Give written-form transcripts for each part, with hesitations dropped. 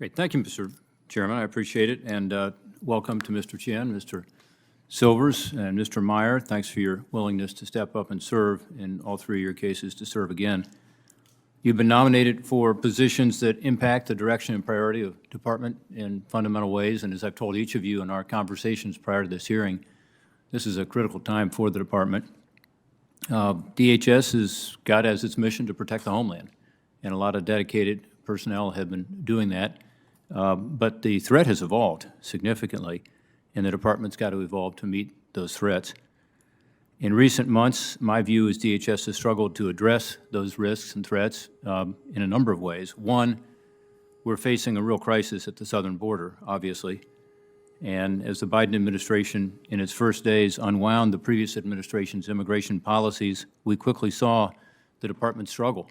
Great. Thank you, Mr. Chairman. I appreciate it. And welcome to Mr. Chien, Mr. Silvers, and Mr. Meyer. Thanks for your willingness to step up and serve in all three of your cases to serve again. You've been nominated for positions that impact the direction and priority of the department in fundamental ways. And as I've told each of you in our conversations prior to this hearing, this is a critical time for the department. DHS has got as its mission to protect the homeland, and a lot of dedicated personnel have been doing that. But the threat has evolved significantly, and the department's got to evolve to meet those threats. In recent months, my view is DHS has struggled to address those risks and threats in a number of ways. One, we're facing a real crisis at the southern border, obviously. And as the Biden administration, in its first days, unwound the previous administration's immigration policies, we quickly saw the department struggle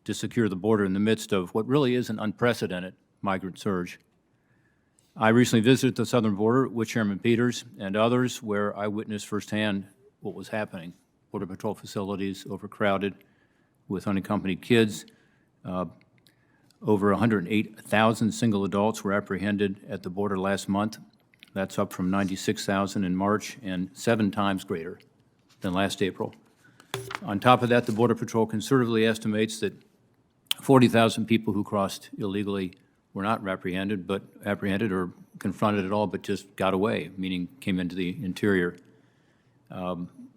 to secure the border in the midst of what really is an unprecedented migrant surge. I recently visited the southern border with Chairman Peters and others, where I witnessed firsthand what was happening. Border Patrol facilities overcrowded with unaccompanied kids. Over 108,000 single adults were apprehended at the border last month. That's up from 96,000 in March and 7 times greater than last April. On top of that, the Border Patrol conservatively estimates that 40,000 people who crossed illegally were not apprehended or confronted at all, but just got away, meaning came into the interior.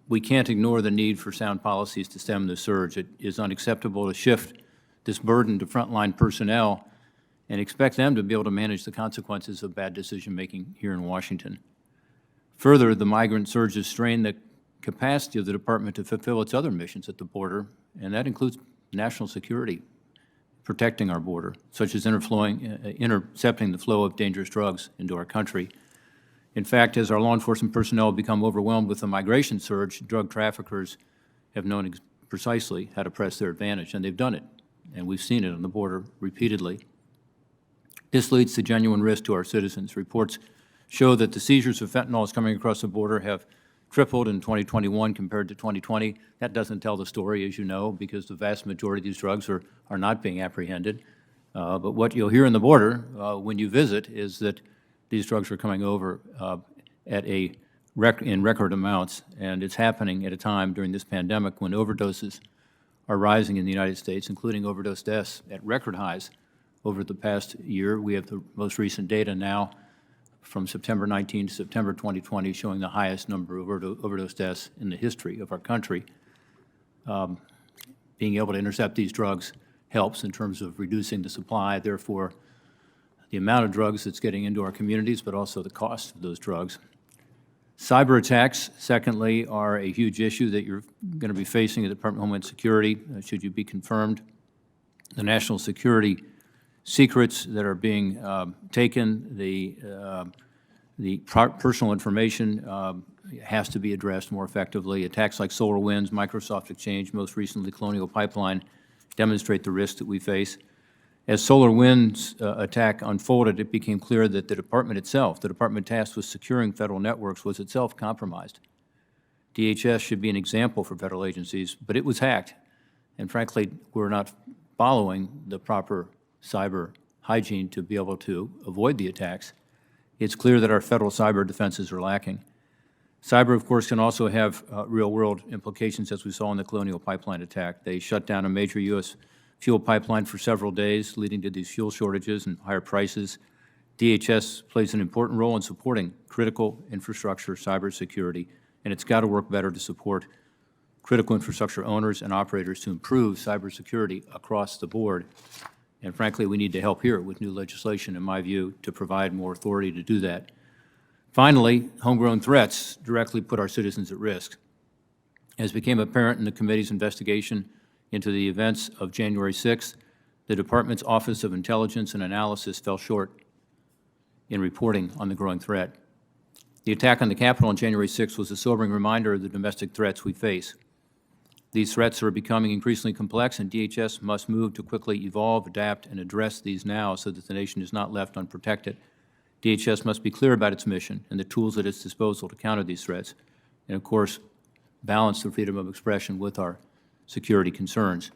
We can't ignore the need for sound policies to stem the surge. It is unacceptable to shift this burden to frontline personnel and expect them to be able to manage the consequences of bad decision-making here in Washington. Further, the migrant surge has strained the capacity of the department to fulfill its other missions at the border, and that includes national security, protecting our border, such as intercepting the flow of dangerous drugs into our country. In fact, as our law enforcement personnel become overwhelmed with the migration surge, drug traffickers have known precisely how to press their advantage, and they've done it, and we've seen it on the border repeatedly. This leads to genuine risk to our citizens. Reports show that the seizures of fentanyl coming across the border have tripled in 2021 compared to 2020. That doesn't tell the story, as you know, because the vast majority of these drugs are not being apprehended. But what you'll hear in the border when you visit is that these drugs are coming over in record amounts, and it's happening at a time during this pandemic when overdoses are rising in the United States, including overdose deaths at record highs over the past year. We have the most recent data now from September 19 to September 2020 showing the highest number of overdose deaths in the history of our country. Being able to intercept these drugs helps in terms of reducing the supply, therefore the amount of drugs that's getting into our communities, but also the cost of those drugs. Cyber attacks, secondly, are a huge issue that you're going to be facing at the Department of Homeland Security, should you be confirmed. The national security secrets that are being taken, the personal information has to be addressed more effectively. Attacks like SolarWinds, Microsoft Exchange, most recently Colonial Pipeline, demonstrate the risks that we face. As SolarWinds attack unfolded, it became clear that the department itself, the department tasked with securing federal networks, was itself compromised. DHS should be an example for federal agencies, but it was hacked. And frankly, we're not following the proper cyber hygiene to be able to avoid the attacks. It's clear that our federal cyber defenses are lacking. Cyber, of course, can also have real-world implications, as we saw in the Colonial Pipeline attack. They shut down a major U.S. fuel pipeline for several days, leading to these fuel shortages and higher prices. DHS plays an important role in supporting critical infrastructure cybersecurity, and it's got to work better to support critical infrastructure owners and operators to improve cybersecurity across the board. And frankly, we need to help here with new legislation, in my view, to provide more authority to do that. Finally, homegrown threats directly put our citizens at risk. As became apparent in the committee's investigation into the events of January 6th, the Department's Office of Intelligence and Analysis fell short in reporting on the growing threat. The attack on the Capitol on January 6th was a sobering reminder of the domestic threats we face. These threats are becoming increasingly complex, and DHS must move to quickly evolve, adapt, and address these now so that the nation is not left unprotected. DHS must be clear about its mission and the tools at its disposal to counter these threats, and of course, balance the freedom of expression with our security concerns.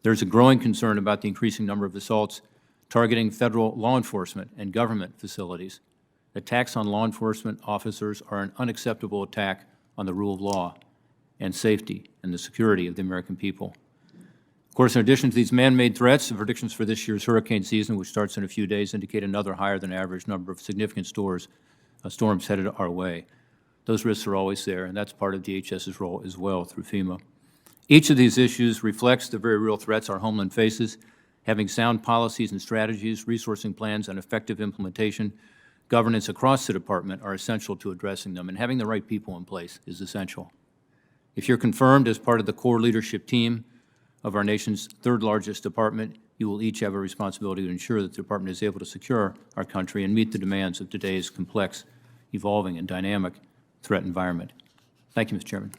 There's a growing concern about the increasing number of assaults targeting federal law enforcement and government facilities. Attacks on law enforcement officers are an unacceptable attack on the rule of law and safety and the security of the American people. Of course, in addition to these man-made threats, the predictions for this year's hurricane season, which starts in a few days, indicate another higher than average number of significant storms headed our way. Those risks are always there, and that's part of DHS's role as well through FEMA. Each of these issues reflects the very real threats our homeland faces. Having sound policies and strategies, resourcing plans, and effective implementation, governance across the department are essential to addressing them, and having the right people in place is essential. If you're confirmed as part of the core leadership team of our nation's third largest department, you will each have a responsibility to ensure that the department is able to secure our country and meet the demands of today's complex, evolving, and dynamic threat environment. Thank you, Mr. Chairman.